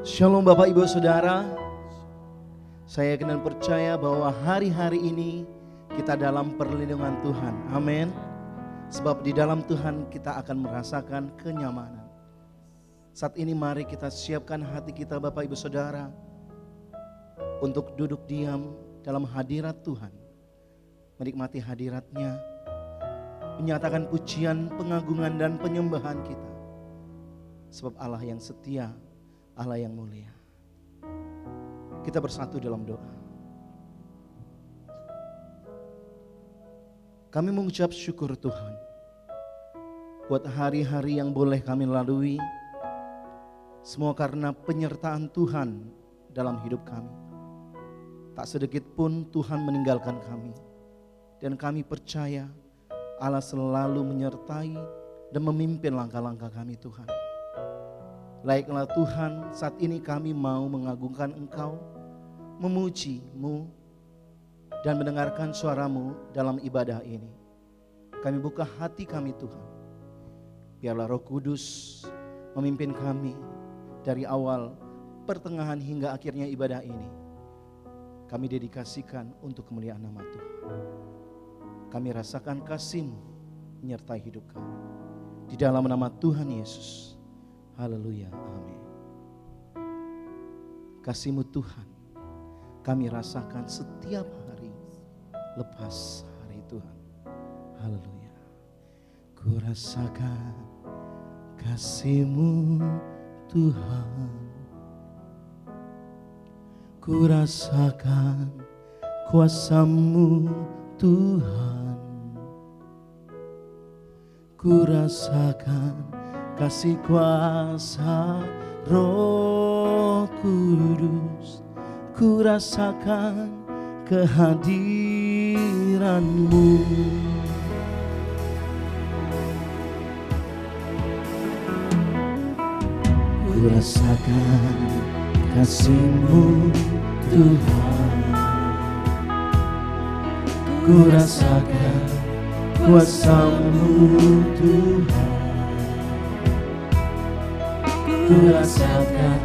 Shalom Bapak Ibu Saudara. Saya yakin dan percaya bahwa hari-hari ini kita dalam perlindungan Tuhan. Amin. Sebab di dalam Tuhan kita akan merasakan kenyamanan. Saat ini mari kita siapkan hati kita Bapak Ibu Saudara untuk duduk diam dalam hadirat Tuhan. Menikmati hadiratnya, menyatakan pujian, pengagungan dan penyembahan kita. Sebab Allah yang setia, Allah yang mulia. Kita bersatu dalam doa. Kami mengucap syukur Tuhan buat hari-hari yang boleh kami lalui. Semua karena penyertaan Tuhan dalam hidup kami. Tak sedikit pun Tuhan meninggalkan kami. Dan kami percaya Allah selalu menyertai dan memimpin langkah-langkah kami Tuhan. Laiklah Tuhan, saat ini kami mau mengagungkan Engkau, memuji-Mu, dan mendengarkan suara-Mu dalam ibadah ini. Kami buka hati kami Tuhan. Biarlah Roh Kudus memimpin kami dari awal, pertengahan hingga akhirnya ibadah ini. Kami dedikasikan untuk kemuliaan nama Tuhan. Kami rasakan kasih-Mu menyertai hidup kami. Di dalam nama Tuhan Yesus. Haleluya, amin. Kasih-Mu Tuhan kami rasakan setiap hari lepas hari Tuhan. Haleluya. Ku rasakan kasih-Mu Tuhan. Ku rasakan kuasa-Mu Tuhan. Ku rasakan kasih kuasa Roh Kudus. Ku rasakan kehadiran-Mu. Ku rasakan kasih-Mu Tuhan. Ku rasakan kuasa-Mu Tuhan. Ku rasakan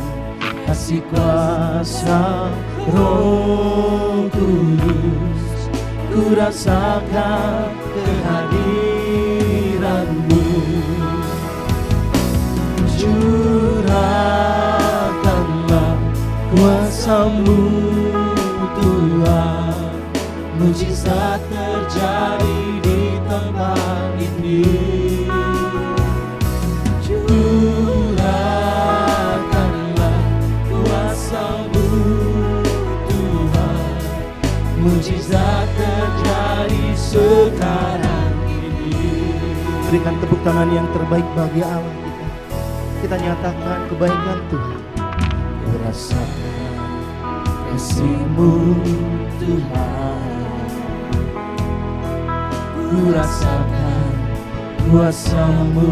kasih kuasa Roh Kudus. Ku rasakan kehadiran-Mu. Curahkanlah kuasa-Mu Tuhan. Mujizat terjadi di tempat ini. Mujizat terjadi sekarang ini. Berikan tepuk tangan yang terbaik bagi Allah kita. Kita nyatakan kebaikan Tuhan. Ku rasakan kasih-Mu Tuhan. Ku rasakan kuasa-Mu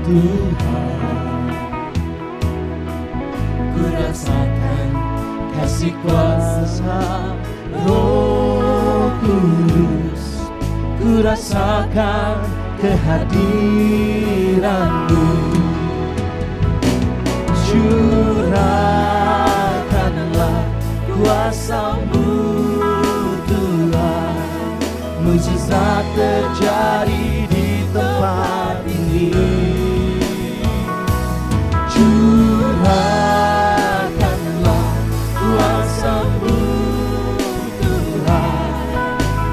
Tuhan. Ku rasakan kasih kuasa Roh Kudus. Ku rasakan kehadiran-Mu. Curahkanlah kuasa-Mu Tuhan. Mujizat terjadi di tempat ini. Curahkanlah kuasa-Mu.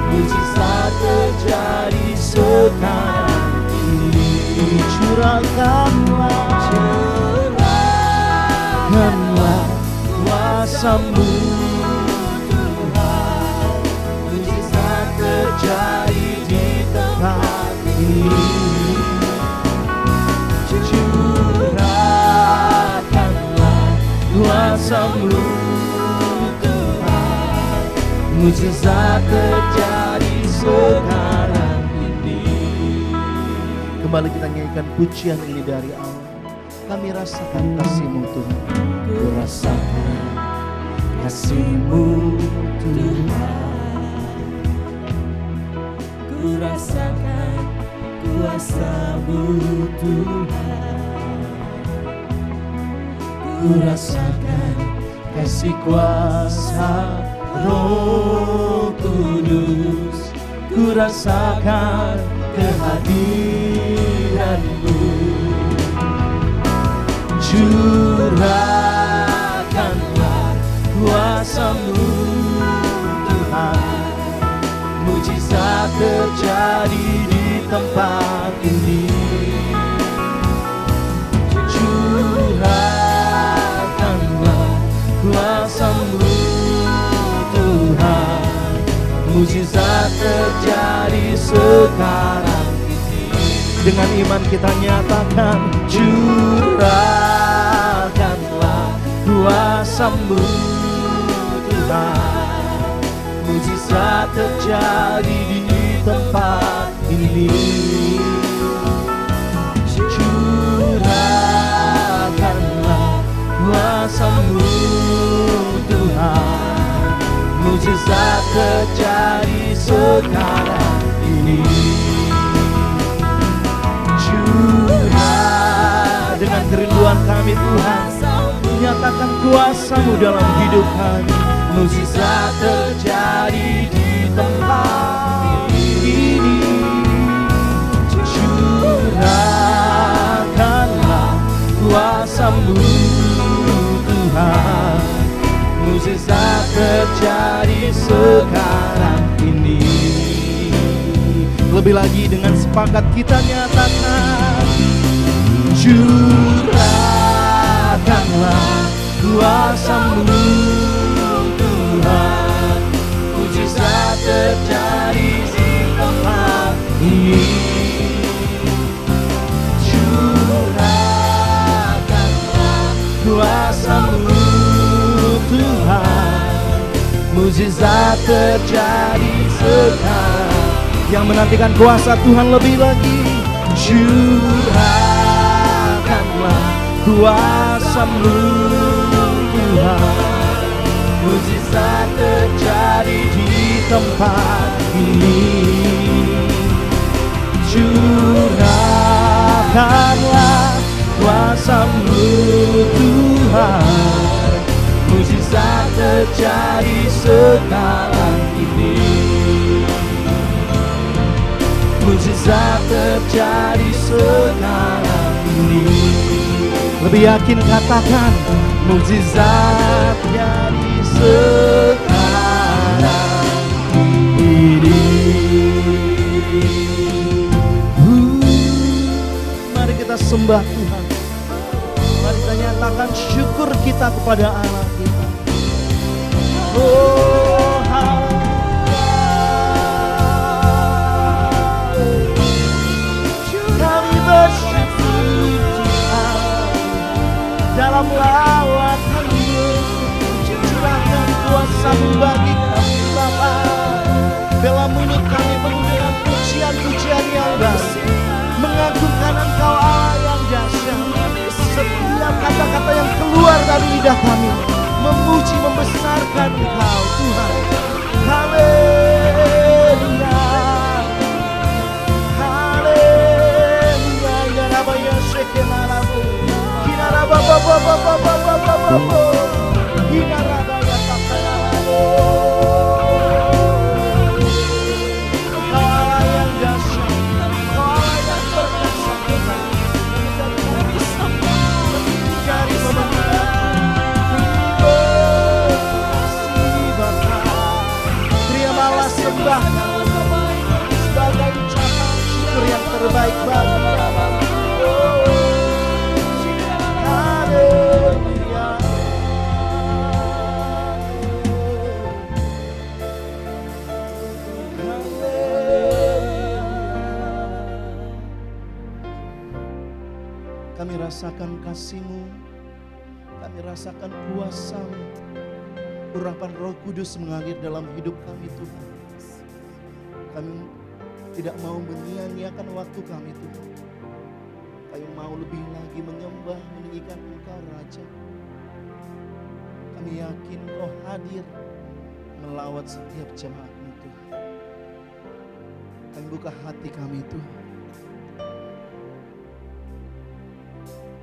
Mujizat terjadi sekarang ini. Curahkanlah kuasa-Mu Tuhan. Mujizat terjadi di tempat ini. Curahkanlah kuasa-Mu Tuhan. Mujizat terjadi sekarang ini. Kembali kita nyanyikan pujian ini dari Allah. Kami rasakan kasih-Mu Tuhan. Ku rasakan kasih-Mu Tuhan. Ku rasakan kuasa-Mu Tuhan. Ku Ku rasakan kasih kuasa Roh Kudus, ku rasakan kehadiran-Mu. Curahkanlah kuasa-Mu Tuhan, mujizat terjadi di tempat ini. Curahkanlah kuasa-Mu Tuhan, mujizat terjadi sekarang ini. Dengan iman kita nyatakan, curahkanlah kuasa-Mu Tuhan, mujizat terjadi di tempat ini. Curahkanlah kuasa-Mu Tuhan, mujizat terjadi sekarang ini. Curah dengan kerinduan kami Tuhan, nyatakan kuasa-Mu dalam hidup kami, mujizat terjadi di tempat ini. Curahkanlah kuasa-Mu Tuhan, mujizat terjadi sekarang ini. Lebih lagi dengan sepakat kita nyatakan, curahkanlah kuasa-Mu Tuhan, mujizat terjadi di tempat ini. Curahkanlah kuasa-Mu Tuhan, mujizat terjadi sekarang. Yang menantikan kuasa Tuhan lebih lagi, curahkanlah kuasa-Mu Tuhan, mujizat terjadi di tempat ini. Curahkanlah kuasa-Mu Tuhan, mujizat terjadi sekarang ini. Mujizat terjadi sekarang ini. Lebih yakin katakan, mujizat terjadi sekarang ini. Mari kita sembah Tuhan. Mari kita nyatakan syukur kita kepada Allah kita. Oh, dalam lawatan-Mu, curahkan kuasa-Mu bagi kami Bapa. Dalam mulut kami penuh dengan pujian-pujian yang baik, mengagungkan Engkau Allah yang dahsyat. Setiap kata-kata yang keluar dari lidah kami memuji, membesarkan Engkau Tuhan. Haleluya, haleluya, ya Rabbi ya Shekinah-Mu. Sembah sebagai ucapan syukur yang terbaik bagi Bapa. Kami rasakan kasih-Mu, kami rasakan kuasa-Mu, urapan Roh Kudus mengalir dalam hidup kami Tuhan. Kami tidak mau menyia-nyiakan waktu kami Tuhan. Kami mau lebih lagi menyembah, meninggikan Engkau Raja. Kami yakin Roh hadir melawat setiap jemaat-Mu Tuhan. Kami buka hati kami Tuhan.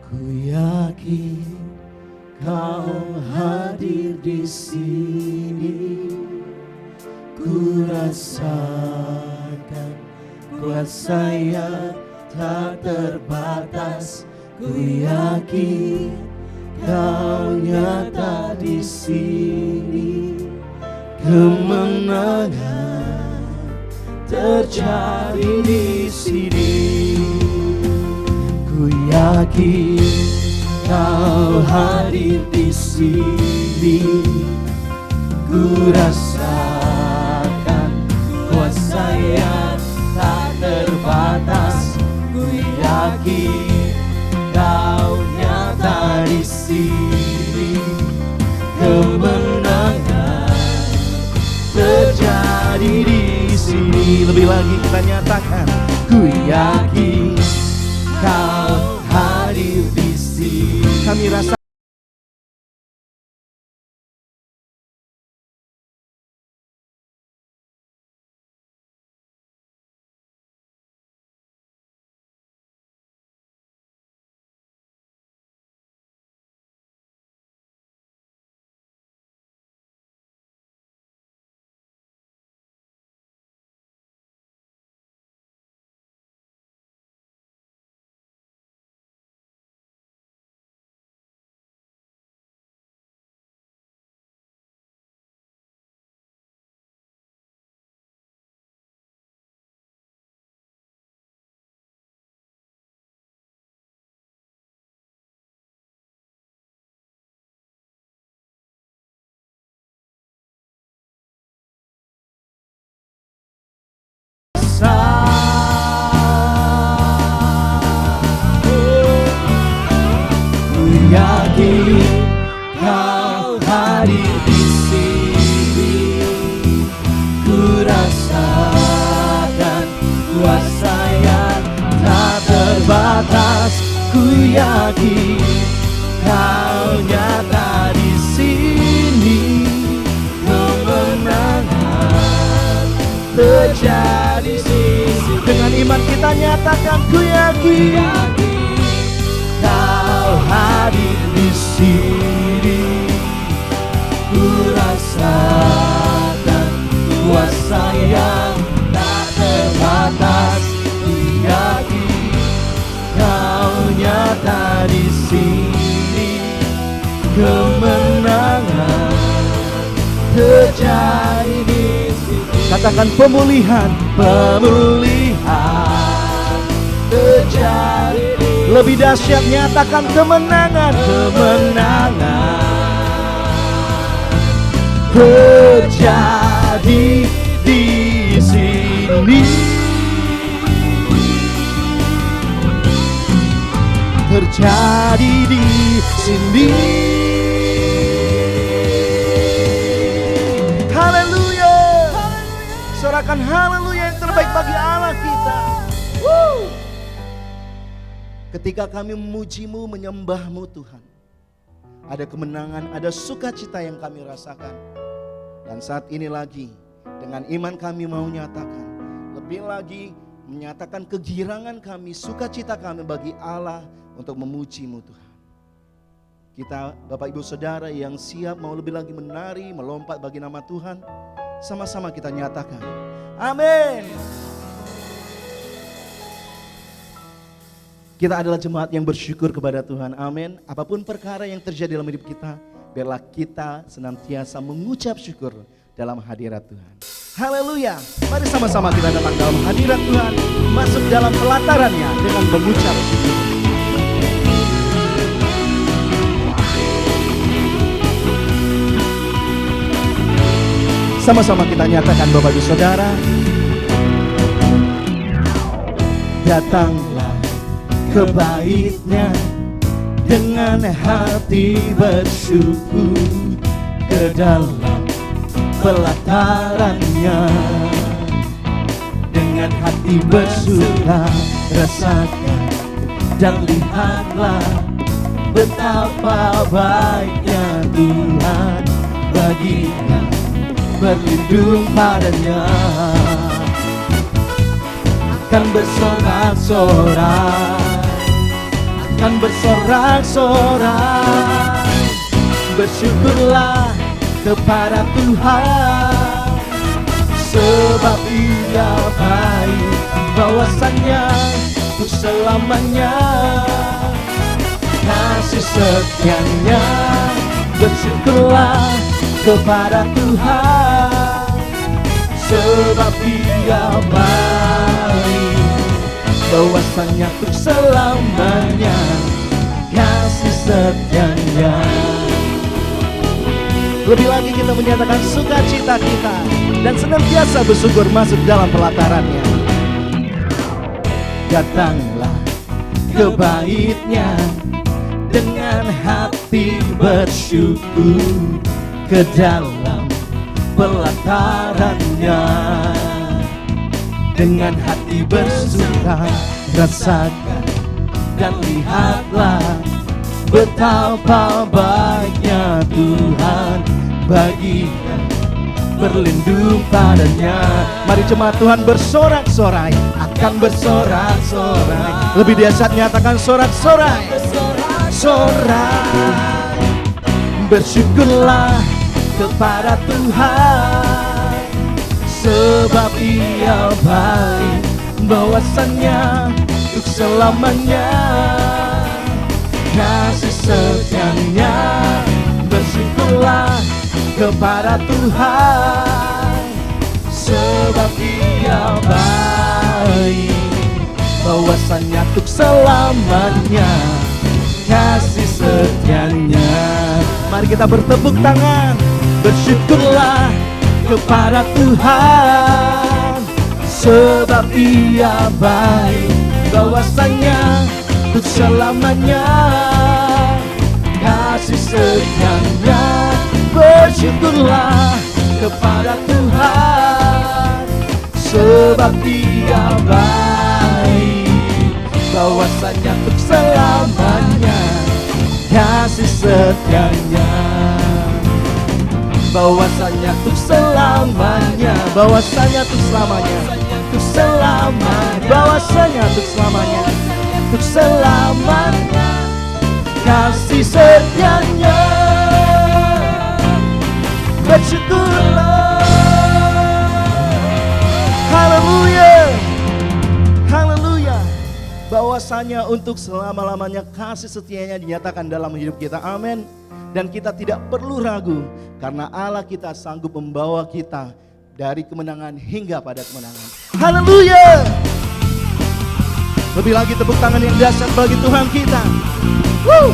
Ku yakin Kau hadir di sini, ku rasakan kuasa yang tak terbatas. Ku yakin Kau nyata di sini, kemenangan terjadi di sini. Ku yakin Kau hadir di sini, ku rasakan kuasa yang tak terbatas. Ku yakin Kau nyata di sini, kemenangan terjadi di sini. Lebih lagi kita nyatakan, ku yakin Kau hadir di sini. Kami rasa yakin Kau hadir di sini, ku rasakan kuasa yang tak terbatas. Ku yakin Kau nyata di sini, kemenangan terjadi di sini. Dengan iman kita nyatakan, ku yakin Kau hadir di sini, ku rasakan kuasa yang tak terbatas. Ku yakin Kau nyata di sini, kemenangan terjadi di sini. Katakan pemulihan, pemulihan terjadi. Lebih dahsyat nyatakan kemenangan, kemenangan terjadi di sini, terjadi di sini. Haleluya, sorakan haleluya yang terbaik bagi Allah kita. Ketika kami memuji-Mu, menyembah-Mu Tuhan, ada kemenangan, ada sukacita yang kami rasakan. Dan saat ini lagi, dengan iman kami mau nyatakan, lebih lagi menyatakan kegirangan kami, sukacita kami bagi Allah untuk memuji-Mu Tuhan. Kita Bapak Ibu Saudara yang siap mau lebih lagi menari, melompat bagi nama Tuhan, sama-sama kita nyatakan, amin. Kita adalah jemaat yang bersyukur kepada Tuhan, amin. Apapun perkara yang terjadi dalam hidup kita, biarlah kita senantiasa mengucap syukur dalam hadirat Tuhan. Haleluya, mari sama-sama kita datang dalam hadirat Tuhan, masuk dalam pelatarannya dengan mengucap syukur. Sama-sama kita nyatakan Bapak Ibu Saudara, datanglah ke baitnya dengan hati bersyukur, ke dalam pelatarannya dengan hati bersuka. Rasakan dan lihatlah betapa baiknya Tuhan, baginya berlindung padanya. Akan bersorak-sorak, akan bersorak-sorak Bersyukurlah kepada Tuhan, sebab Ia baik, bahwasannya untuk selamanya kasih setianya. Bersyukurlah kepada Tuhan, sebab Ia baik, bahwasannya untuk selamanya kasih setianya. Lebih lagi kita menyatakan sukacita kita dan senantiasa bersyukur masuk dalam pelatarannya. Datanglah ke bait-Nya dengan hati bersyukur, ke dalam pelatarannya dengan hati bersuka. Rasakan dan lihatlah betapa baiknya Tuhan, baginya berlindung padanya. Mari jemaat Tuhan bersorak-sorai, akan bersorak-sorai. Lebih dahsyat nyatakan sorak-sorai. Sorak, bersyukurlah kepada Tuhan, sebab Ia baik, bahwasannya untuk selamanya kasih setianya. Bersyukurlah kepada Tuhan, sebab Ia baik, bahwasannya untuk selamanya kasih setianya. Mari kita bertepuk tangan. Bersyukurlah kepada Tuhan, sebab Ia baik, bahwasannya untuk selamanya kasih setianya. Bersyukurlah kepada Tuhan, sebab Dia baik, bahwasannya untuk selamanya kasih setianya. Bahwasannya untuk selamanya, bahwasannya untuk selamanya, untuk selamanya, bahwasannya untuk selamanya, untuk selamanya kasih setianya. Bersyukurlah. Haleluya, haleluya. Bahwasanya untuk selama-lamanya kasih setianya dinyatakan dalam hidup kita. Amin. Dan kita tidak perlu ragu, karena Allah kita sanggup membawa kita dari kemenangan hingga pada kemenangan. Haleluya. Lebih lagi tepuk tangan yang dahsyat bagi Tuhan kita. Woo!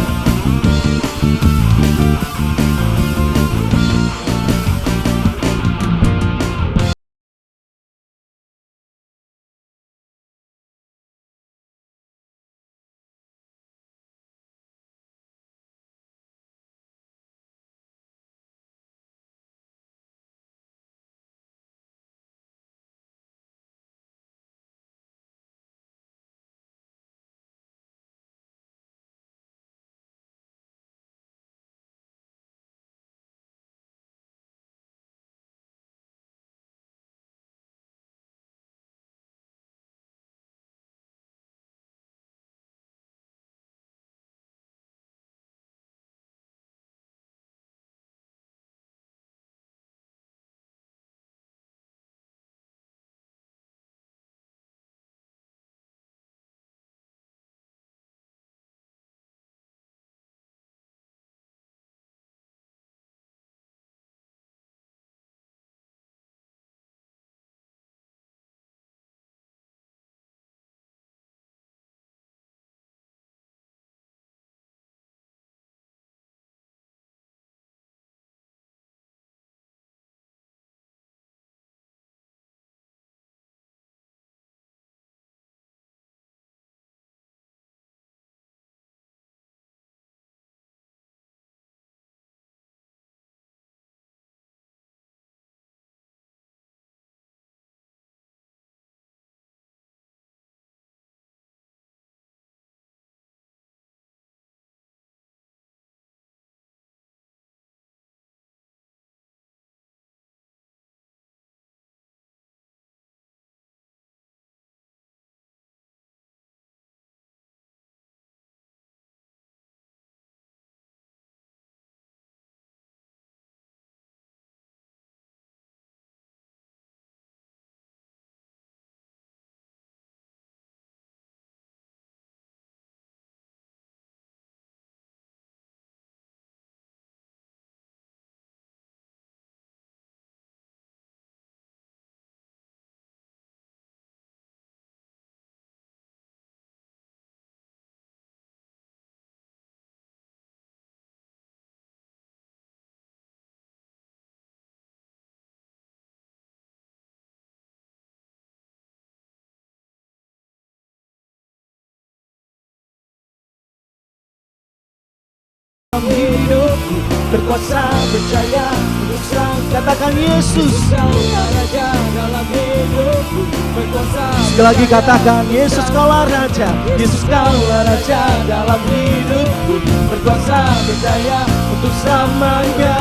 hidupku, berkuasa berjaya untuk selalu. Katakan Yesus, Kaulah Raja dalam hidupku, berkuasa. Sekali lagi katakan Yesus Kaulah Raja, Yesus Kaulah Raja dalam hidupku, berkuasa berjaya untuk selamanya.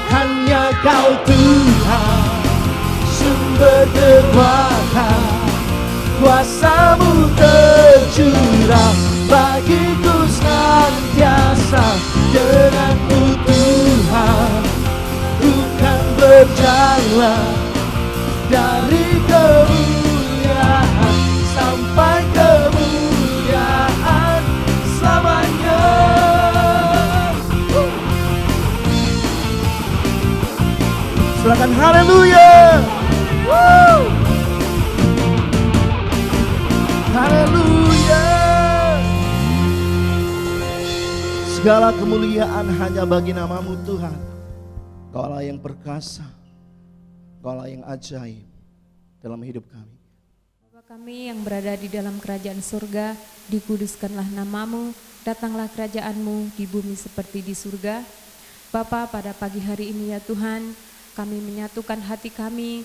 Hanya Kau Tuhan, sumber kekuatan, kuasa-Mu tercurah bagiku senantiasa. Denganmu Tuhan, ku kan berjalan dari kemuliaan sampai kemuliaan selamanya. Silakan haleluya. Haleluya. Segala kemuliaan hanya bagi nama-Mu Tuhan. Kaulah yang perkasa, Kaulah yang ajaib dalam hidup kami. Bapa kami yang berada di dalam kerajaan surga, dikuduskanlah nama-Mu, datanglah kerajaan-Mu di bumi seperti di surga. Bapa, pada pagi hari ini ya Tuhan, kami menyatukan hati kami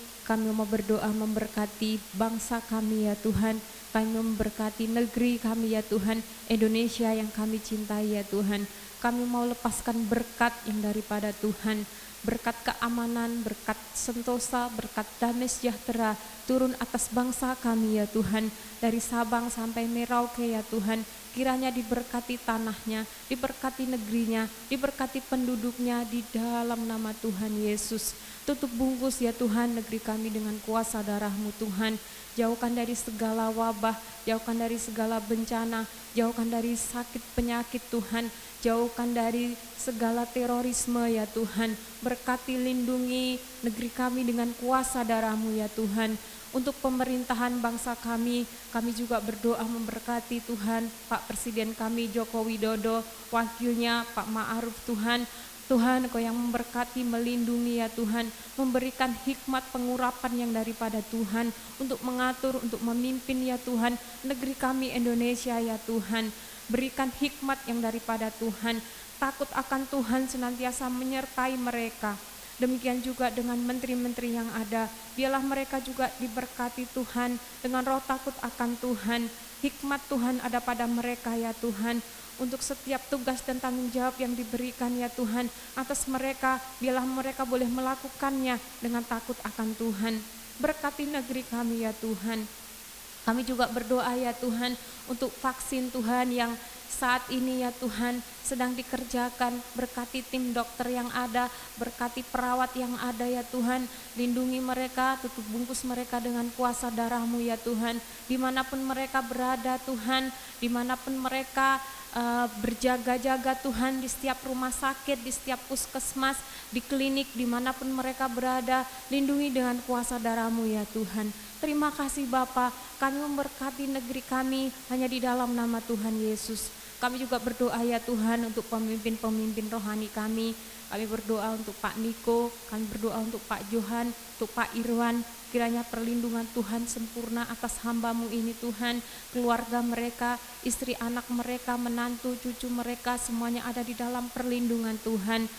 mau berdoa memberkati bangsa kami ya Tuhan. Kami memberkati negeri kami ya Tuhan, Indonesia yang kami cintai ya Tuhan. Kami mau lepaskan berkat yang daripada Tuhan, berkat keamanan, berkat sentosa, berkat damai sejahtera turun atas bangsa kami ya Tuhan. Dari Sabang sampai Merauke ya Tuhan, kiranya diberkati tanahnya, diberkati negerinya, diberkati penduduknya di dalam nama Tuhan Yesus. Tutup bungkus ya Tuhan negeri kami dengan kuasa darah-Mu Tuhan. Jauhkan dari segala wabah, jauhkan dari segala bencana, jauhkan dari sakit penyakit Tuhan, jauhkan dari segala terorisme ya Tuhan. Berkati lindungi negeri kami dengan kuasa darah-Mu ya Tuhan. Untuk pemerintahan bangsa kami juga berdoa memberkati Tuhan Pak Presiden kami Joko Widodo, wakilnya Pak Ma'ruf Tuhan. Tuhan, Kau yang memberkati, melindungi ya Tuhan, memberikan hikmat pengurapan yang daripada Tuhan untuk mengatur, untuk memimpin ya Tuhan negeri kami Indonesia ya Tuhan. Berikan hikmat yang daripada Tuhan, takut akan Tuhan senantiasa menyertai mereka. Demikian juga dengan menteri-menteri yang ada, biarlah mereka juga diberkati Tuhan dengan roh takut akan Tuhan. Hikmat Tuhan ada pada mereka ya Tuhan, untuk setiap tugas dan tanggung jawab yang diberikan ya Tuhan atas mereka, biarlah mereka boleh melakukannya dengan takut akan Tuhan. Berkati negeri kami ya Tuhan. Kami juga berdoa ya Tuhan untuk vaksin Tuhan yang saat ini ya Tuhan sedang dikerjakan. Berkati tim dokter yang ada, berkati perawat yang ada ya Tuhan. Lindungi mereka, tutup bungkus mereka dengan kuasa darah-Mu ya Tuhan. Dimanapun mereka berada Tuhan, dimanapun mereka berjaga-jaga Tuhan, di setiap rumah sakit, di setiap puskesmas, di klinik, dimanapun mereka berada, lindungi dengan kuasa darah-Mu ya Tuhan. Terima kasih Bapa, kami memberkati negeri kami hanya di dalam nama Tuhan Yesus. Kami juga berdoa ya Tuhan untuk pemimpin-pemimpin rohani kami. Kami berdoa untuk Pak Niko, kami berdoa untuk Pak Johan, untuk Pak Irwan. Kiranya perlindungan Tuhan sempurna atas hamba-Mu ini Tuhan. Keluarga mereka, istri anak mereka, menantu, cucu mereka, semuanya ada di dalam perlindungan Tuhan.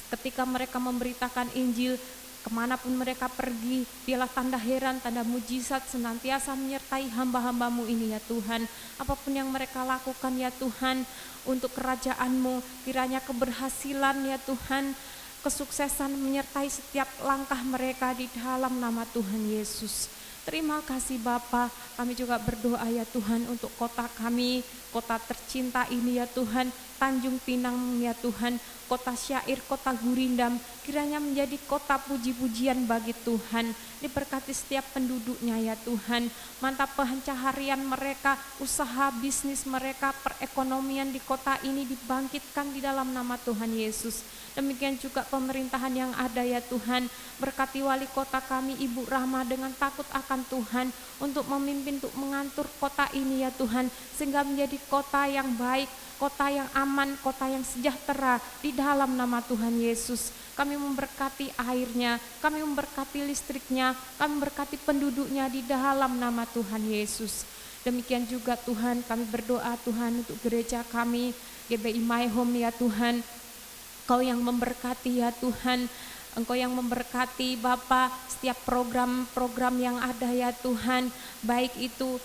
Ketika mereka memberitakan Injil, kemanapun mereka pergi, biarlah tanda heran, tanda mujizat senantiasa menyertai hamba-hamba-Mu ini ya Tuhan. Apapun yang mereka lakukan ya Tuhan, untuk kerajaan-Mu, kiranya keberhasilan ya Tuhan, kesuksesan menyertai setiap langkah mereka di dalam nama Tuhan Yesus. Terima kasih Bapa, kami juga berdoa ya Tuhan untuk kota kami, kota tercinta ini ya Tuhan, Tanjung Pinang ya Tuhan, kota syair, kota gurindam, kiranya menjadi kota puji-pujian bagi Tuhan. Diberkati setiap penduduknya ya Tuhan, mantap pencaharian mereka, usaha bisnis mereka, perekonomian di kota ini dibangkitkan di dalam nama Tuhan Yesus. Demikian juga pemerintahan yang ada ya Tuhan, berkati wali kota kami Ibu Rahma dengan takut akan Tuhan, untuk memimpin, untuk mengatur kota ini ya Tuhan, sehingga menjadi kota yang baik, kota yang aman, kota yang sejahtera di dalam nama Tuhan Yesus. Kami memberkati airnya, kami memberkati listriknya, kami memberkati penduduknya di dalam nama Tuhan Yesus. Demikian juga Tuhan, kami berdoa Tuhan untuk gereja kami, GBI My Home ya Tuhan. Engkau yang memberkati ya Tuhan. Engkau yang memberkati Bapa setiap program-program yang ada ya Tuhan. Baik itu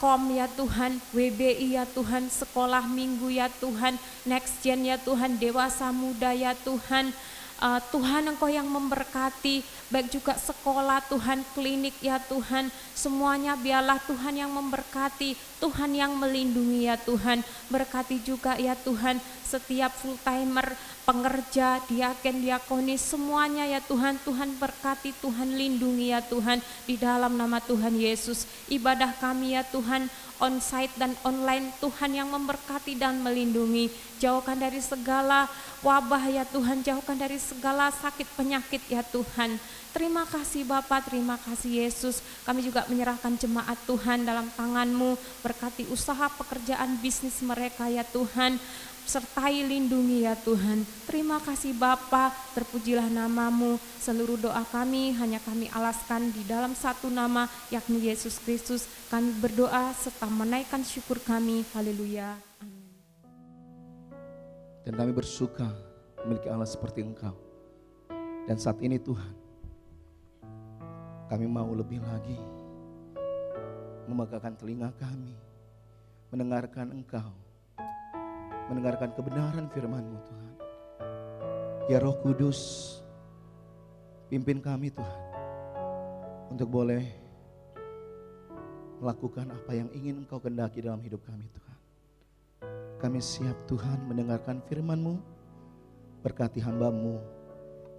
KOM ya Tuhan, WBI ya Tuhan, sekolah minggu ya Tuhan, Next Gen ya Tuhan, dewasa muda ya Tuhan. Tuhan Engkau yang memberkati, baik juga sekolah Tuhan, klinik ya Tuhan, semuanya biarlah Tuhan yang memberkati, Tuhan yang melindungi ya Tuhan. Berkati juga ya Tuhan setiap full timer, pengerja, diaken, diakonis, semuanya ya Tuhan. Tuhan berkati, Tuhan lindungi ya Tuhan, di dalam nama Tuhan Yesus. Ibadah kami ya Tuhan, onsite dan online, Tuhan yang memberkati dan melindungi. Jauhkan dari segala wabah ya Tuhan, jauhkan dari segala sakit penyakit ya Tuhan. Terima kasih Bapa, terima kasih Yesus. Kami juga menyerahkan jemaat Tuhan dalam tangan-Mu. Berkati usaha pekerjaan bisnis mereka ya Tuhan. Sertai lindungi ya Tuhan. Terima kasih Bapa, terpujilah nama-Mu. Seluruh doa kami hanya kami alaskan di dalam satu nama, yakni Yesus Kristus. Kami berdoa serta menaikkan syukur kami. Haleluya. Amin. Dan kami bersuka memiliki Allah seperti Engkau. Dan saat ini Tuhan, kami mau lebih lagi memegahkan telinga kami, mendengarkan Engkau, mendengarkan kebenaran firman-Mu Tuhan. Ya Roh Kudus, pimpin kami Tuhan, untuk boleh melakukan apa yang ingin Engkau kehendaki dalam hidup kami Tuhan. Kami siap Tuhan mendengarkan firman-Mu, berkati hamba-Mu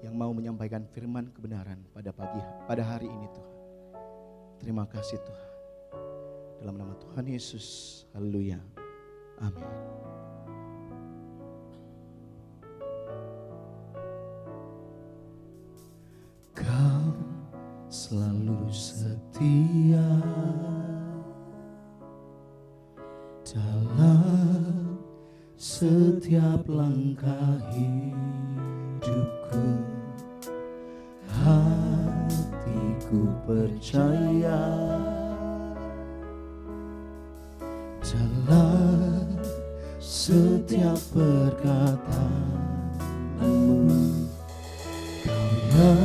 yang mau menyampaikan firman kebenaran pada hari ini Tuhan. Terima kasih Tuhan. Dalam nama Tuhan Yesus, haleluya, amin. Kau selalu setia dalam setiap langkah hidupku. Hatiku percaya dalam setiap perkataanmu. Kau yang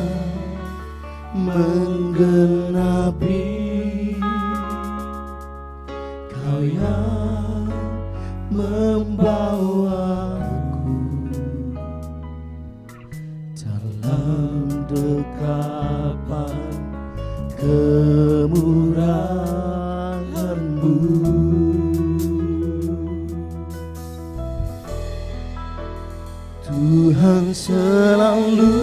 menggenapi, Kau yang membawaku dalam dekapan kemurahan-Mu. Tuhan selalu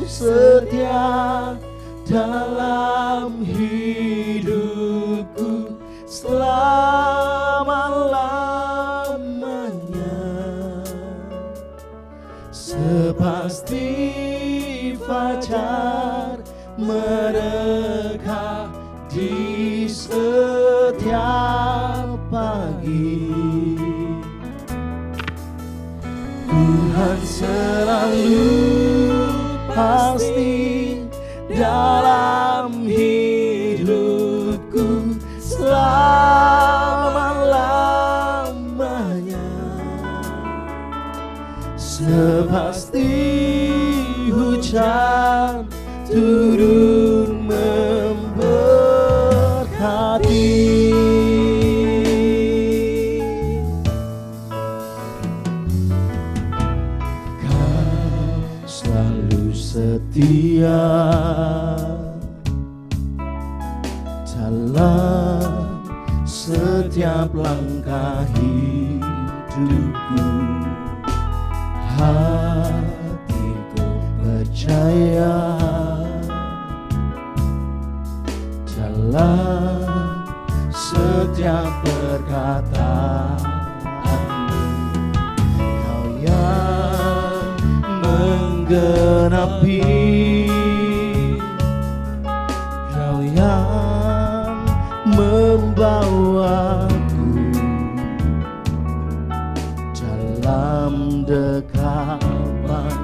setia dalam hidupku selama-lamanya. Sepasti fajar mereka di setiap pagi. Tuhan selalu pasti dalam hidupku selama-lamanya. Sepasti hujan turun memberkati. Setia dalam setiap langkah hidupku. Hatiku percaya dalam setiap perkataan-Mu. Kau yang menggenapi, Kau yang membawaku dalam dekapan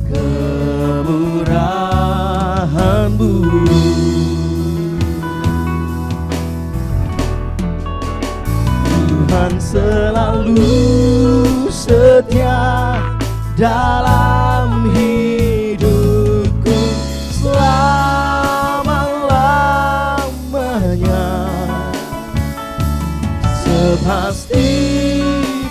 kemurahan-Mu. Tuhan selalu setia dalam hidupku selama-lamanya, sepasti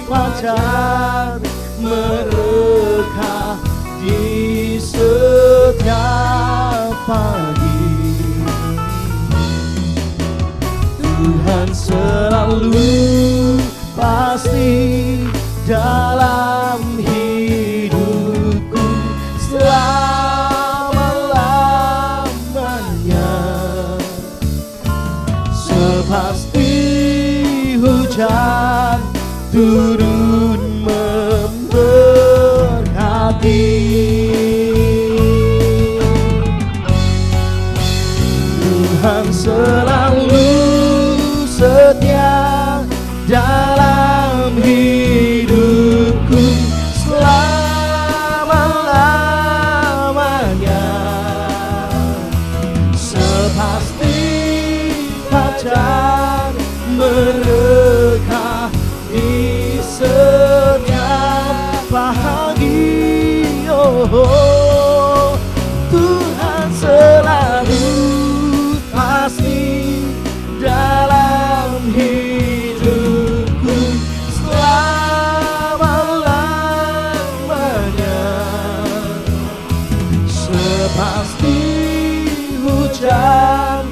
fajar mereka di setiap pagi. Tuhan selalu pasti dalam hidupku selama-lamanya, sepasti hujan turun memberkati. Tuhan selalu setia dalam hidupku selama-lamanya, sepasti fajar mereka di setiap pagi. Oh, Tuhan selalu pasti dalam hidupku selama-lamanya, sepasti hujan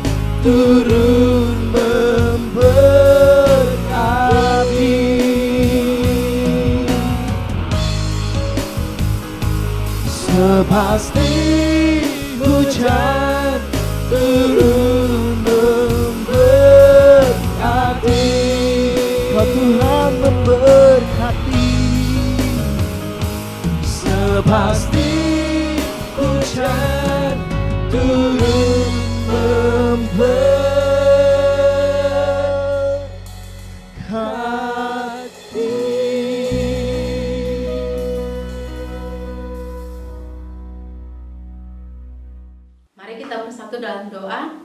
turun memberkati, sepasti hujan turun memberkati. Oh, Tuhan memberkati, sepasti hujan turun memberkati. Mari kita bersatu dalam doa.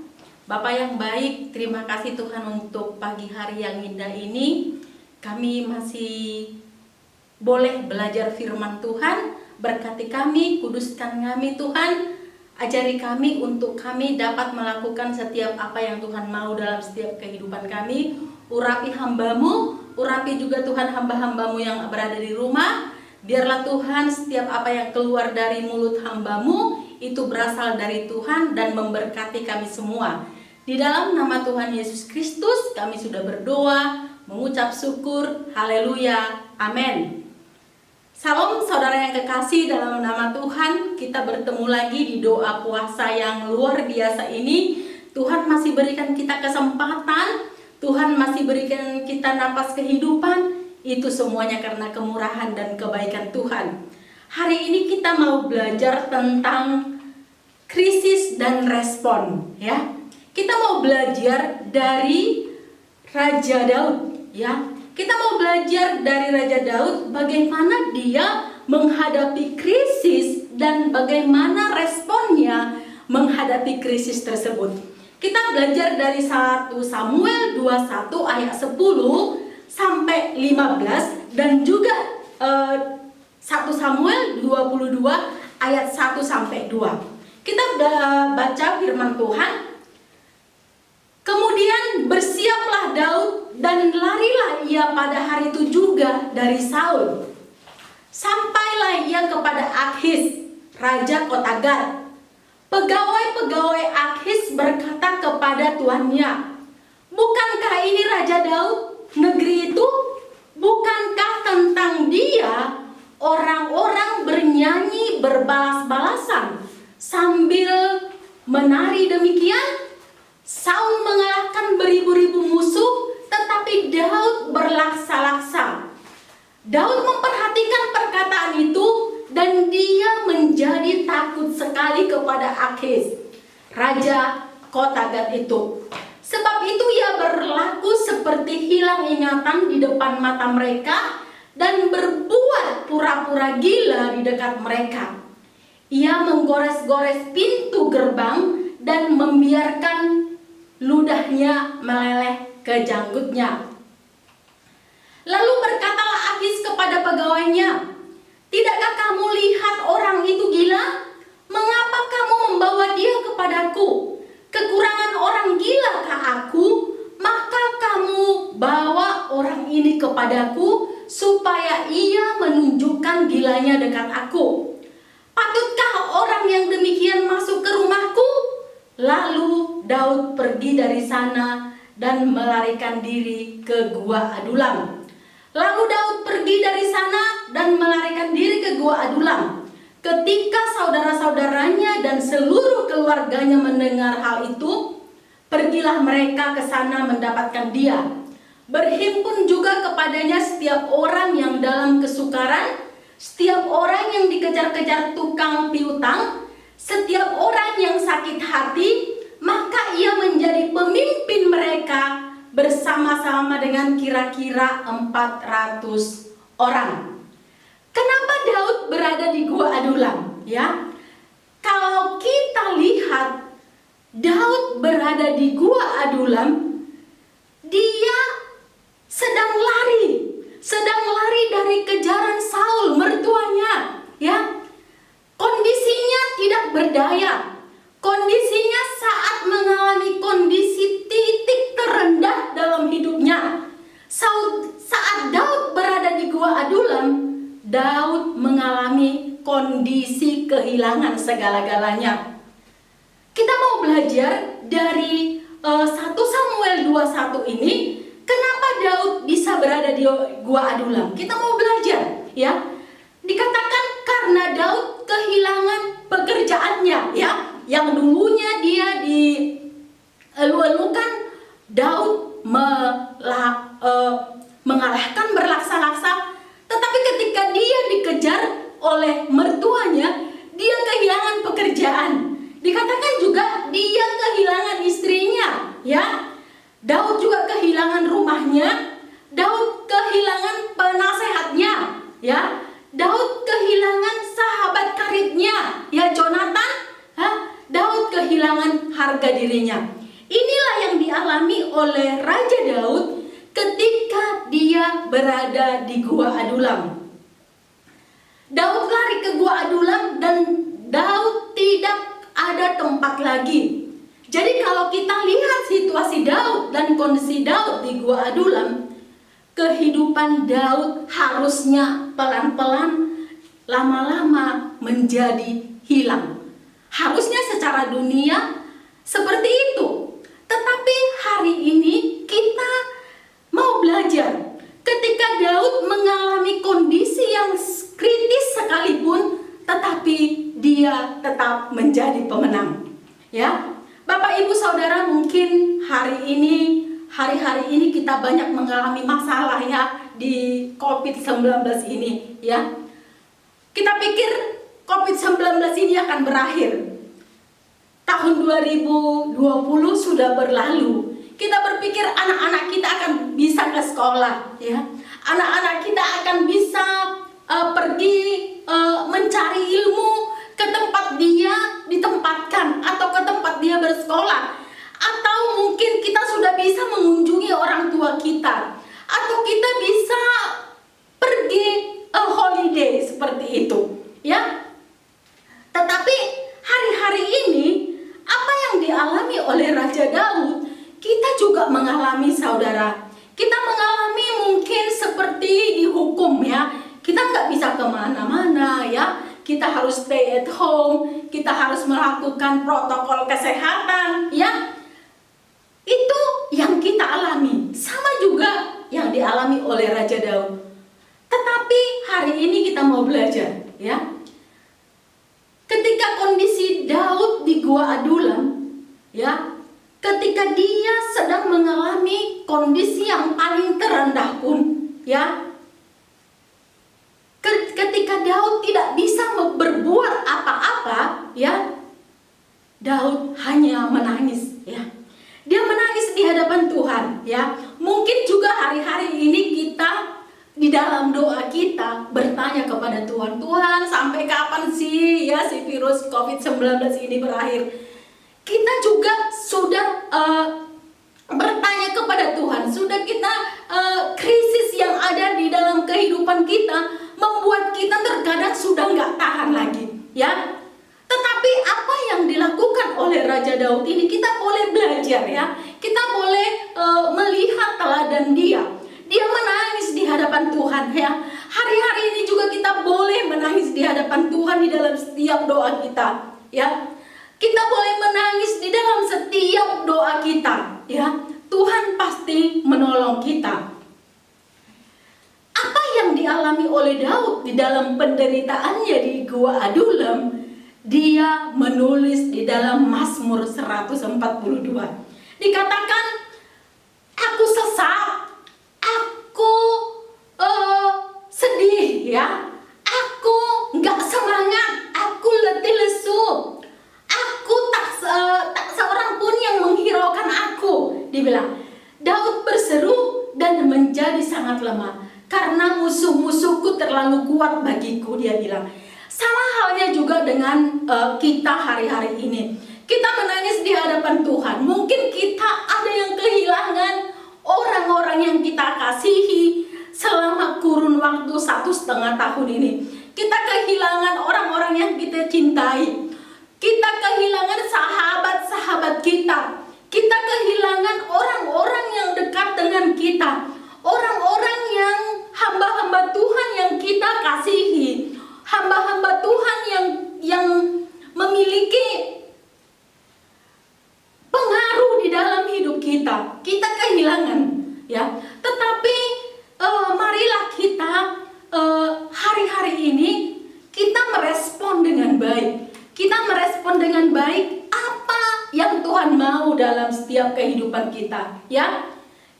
Bapa yang baik, terima kasih Tuhan untuk pagi hari yang indah ini. Kami masih boleh belajar firman Tuhan. Berkati kami, kuduskan kami Tuhan. Ajari kami untuk kami dapat melakukan setiap apa yang Tuhan mau dalam setiap kehidupan kami. Urapi hamba-Mu, urapi juga Tuhan hamba-hamba-Mu yang berada di rumah. Biarlah Tuhan setiap apa yang keluar dari mulut hamba-Mu itu berasal dari Tuhan dan memberkati kami semua. Di dalam nama Tuhan Yesus Kristus kami sudah berdoa, mengucap syukur, haleluya, amin. Salam saudara yang kekasih dalam nama Tuhan, kita bertemu lagi di doa puasa yang luar biasa ini. Tuhan masih berikan kita kesempatan, Tuhan masih berikan kita napas kehidupan, itu semuanya karena kemurahan dan kebaikan Tuhan. Hari ini kita mau belajar tentang krisis dan respon, ya. Kita mau belajar dari Raja Daud, ya. Kita mau belajar dari Raja Daud bagaimana dia menghadapi krisis dan bagaimana responnya menghadapi krisis tersebut. Kita belajar dari 1 Samuel 21 ayat 10 sampai 15 dan juga 1 Samuel 22 ayat 1 sampai 2. Kita baca firman Tuhan. Kemudian bersiaplah Daud dan larilah ia pada hari itu juga dari Saul. Sampailah ia kepada Akhis, raja kota Gad. Pegawai-pegawai Akhis berkata kepada tuannya, "Bukankah ini Raja Daud, negeri itu? Bukankah tentang dia orang-orang bernyanyi berbalas-balasan sambil menari demikian? Saul mengalahkan beribu-ribu musuh, tetapi Daud berlaksa-laksa." Daud memperhatikan perkataan itu dan dia menjadi takut sekali kepada Akhis, raja kota Gad itu. Sebab itu ia berlaku seperti hilang ingatan di depan mata mereka dan berbuat pura-pura gila di dekat mereka. Ia menggores-gores pintu gerbang dan membiarkan ludahnya meleleh ke janggutnya. Lalu berkatalah Akis kepada pegawainya, "Tidakkah kamu lihat orang itu gila? Mengapa kamu membawa dia kepadaku? Kekurangan orang gilakah aku? Maka kamu bawa orang ini kepadaku, supaya ia menunjukkan gilanya dekat aku. Patutkah orang yang demikian masuk ke rumahku?" Lalu Daud pergi dari sana dan melarikan diri ke gua Adulam. Lalu Daud pergi dari sana dan melarikan diri ke gua Adulam. Ketika saudara-saudaranya dan seluruh keluarganya mendengar hal itu, pergilah mereka ke sana mendapatkan dia. Berhimpun juga kepadanya setiap orang yang dalam kesukaran, setiap orang yang dikejar-kejar tukang piutang, setiap orang yang sakit hati, maka ia menjadi pemimpin mereka bersama-sama dengan kira-kira 400 orang. Kenapa Daud berada di gua Adulam? Ya, kalau kita lihat Daud berada di gua Adulam, dia sedang lari dari kejaran Saul mertuanya. Ya, kondisinya tidak berdaya. Kondisinya saat mengalami kondisi titik terendah dalam hidupnya. Saat Daud berada di gua Adulam, Daud mengalami kondisi kehilangan segala-galanya. Kita mau belajar dari 1 Samuel 21 ini, kenapa Daud bisa berada di gua Adulam. Kita mau belajar, ya. Dikatakan karena Daud kehilangan pekerjaannya, ya. Yang dulunya dia dielu-elukan, Daud mengalahkan berlaksa-laksa. Tetapi ketika dia dikejar oleh mertuanya, dia kehilangan pekerjaan. Dikatakan juga dia kehilangan istrinya, ya. Daud juga kehilangan rumahnya. Daud kehilangan penasehatnya, ya. Daud kehilangan sahabat karibnya, ya, Jonathan. Daud kehilangan harga dirinya. Inilah yang dialami oleh Raja Daud ketika dia berada di gua Adulam. Daud lari ke gua Adulam dan Daud tidak ada tempat lagi. Jadi kalau kita lihat situasi Daud dan kondisi Daud di gua Adulam, kehidupan Daud harusnya pelan-pelan, lama-lama menjadi hilang. Harusnya secara dunia seperti itu. Tetapi hari ini kita mau belajar. Ketika Daud mengalami kondisi yang kritis sekalipun, tetapi dia tetap menjadi pemenang. Ya, Bapak Ibu Saudara, mungkin hari-hari ini kita banyak mengalami masalah, ya, di COVID-19 ini, ya. Kita pikir COVID-19 ini akan berakhir. Tahun 2020 sudah berlalu. Kita berpikir anak-anak kita akan bisa ke sekolah, ya. Anak-anak kita akan bisa pergi mencari ilmu ke tempat dia ditempatkan atau ke tempat dia bersekolah. Atau mungkin kita sudah bisa mengunjungi orang tua kita, atau kita bisa pergi holiday seperti itu, ya. Tetapi hari-hari ini apa yang dialami oleh Raja Daud, kita juga mengalami, saudara. Kita mengalami mungkin seperti dihukum, ya. Kita nggak bisa kemana-mana, ya. Kita harus stay at home. Kita harus melakukan protokol kesehatan, ya. Itu yang kita alami. Sama juga yang dialami oleh Raja Daud. Tetapi hari ini kita mau belajar, ya. Ketika kondisi Daud di gua Adulam, ya, ketika dia sedang mengalami kondisi yang paling terendah pun, ya, ketika Daud tidak bisa berbuat apa-apa, ya, Daud hanya menangis, ya. Dia menangis di hadapan Tuhan, ya. Mungkin juga hari-hari ini kita di dalam doa kita bertanya kepada Tuhan, Tuhan, sampai kapan sih, ya, si virus COVID-19 ini berakhir? Kita juga sudah bertanya kepada Tuhan, sudah kita krisis yang ada di dalam kehidupan kita membuat kita terkadang sudah nggak tahan lagi, ya. Tetapi apa yang dilakukan oleh Raja Daud ini kita boleh belajar, ya. Kita boleh melihat teladan dia. Dia menangis di hadapan Tuhan, ya. Hari-hari ini juga kita boleh menangis di hadapan Tuhan di dalam setiap doa kita, ya. Kita boleh menangis di dalam setiap doa kita, ya. Tuhan pasti menolong kita. Apa yang dialami oleh Daud di dalam penderitaannya di Gua Adullam, dia menulis di dalam Mazmur 142. Dikatakan, aku sesak, aku sedih, ya. Aku nggak semangat, aku letih lesu. Aku tak seorang pun yang menghiraukan aku. Dibilang, Daud berseru dan menjadi sangat lemah karena musuh-musuhku terlalu kuat bagiku, dia bilang. Sama halnya juga dengan kita hari-hari ini. Kita menangis di hadapan Tuhan. Mungkin kita ada yang kehilangan orang-orang yang kita kasihi selama kurun waktu 1,5 tahun ini. Kita kehilangan orang-orang yang kita cintai. Kita kehilangan sahabat-sahabat kita. Kita kehilangan orang-orang yang dekat dengan kita. Orang-orang yang hamba-hamba Tuhan yang kita kasihi. Hamba-hamba Tuhan yang memiliki pengaruh di dalam hidup kita. Kita kehilangan, ya. Tetapi marilah kita hari-hari ini kita merespon dengan baik. Kita merespon dengan baik apa yang Tuhan mau dalam setiap kehidupan kita, ya.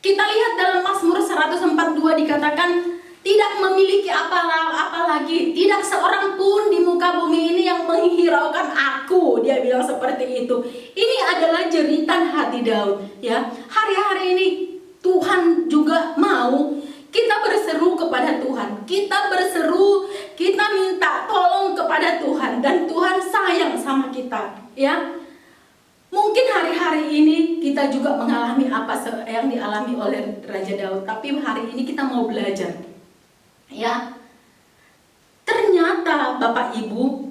Kita lihat dalam Mazmur 142 dikatakan, tidak memiliki apa-apa lagi, tidak seorang pun di muka bumi ini yang menghiraukan aku, dia bilang seperti itu. Ini adalah jeritan hati Daud, ya. Hari-hari ini Tuhan juga mau kita berseru kepada Tuhan. Kita berseru, kita minta tolong kepada Tuhan, dan Tuhan sayang sama kita, ya. Mungkin hari-hari ini kita juga mengalami apa yang dialami oleh Raja Daud, tapi hari ini kita mau belajar, ya. Ternyata Bapak Ibu,